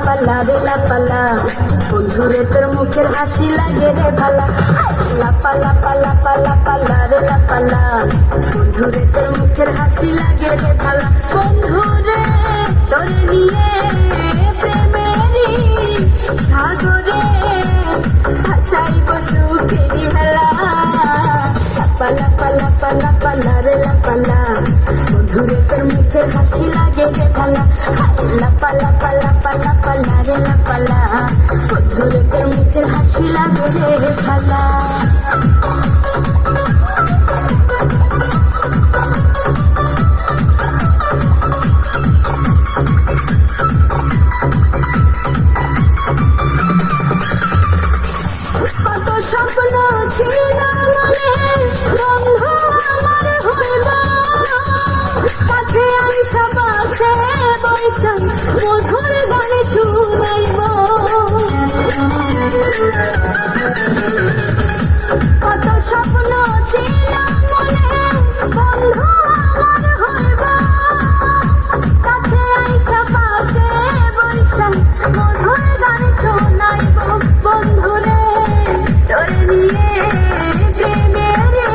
লাপালা রে লাপালা বন্ধুরে তোর মুখের হাসি লাগে রে ভালা লাপালা লাপালা রে লাপালা বন্ধুরে তোর মুখের হাসি লাগে রে ভালা বন্ধুরে তোর নিয়ে প্রেমেরই সাগরে ভাসাইব সুখেরই হেলা লাপালা রে লাপালা বন্ধুরে তোর মুখের হাসি লাগে রে ভালা লাপালা রে লাপালা বন্ধুরে তোর মুখের হাসি লাগে রে ভালা কত স্বপ্ন ছিল মনে বন্ধু আমার হইল কাছে আইসা পাশে বৈশা মধুর গানে শুনাইব কত স্বপ্ন ছিল মনে বন্ধু আমার হইব কাছে আইসা পাশে বৈশা মধুর গানে শুনাইব বন্ধুরে তোর নিয়ে প্রেমেরে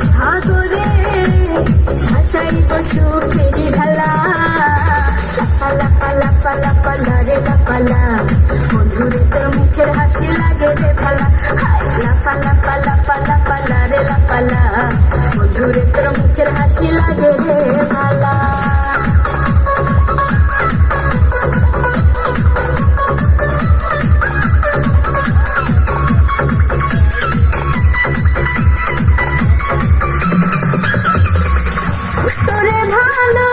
সাগরে ভাসাইব সুখেরই ঢালা লাপালা রে লাপালা বন্ধুরে তোর মুখের হাসি লাগে রে ভালা লাপালা রে লাপালা বন্ধুরে তোর মুখের হাসি লাগে রে ভালা তোরে ভালো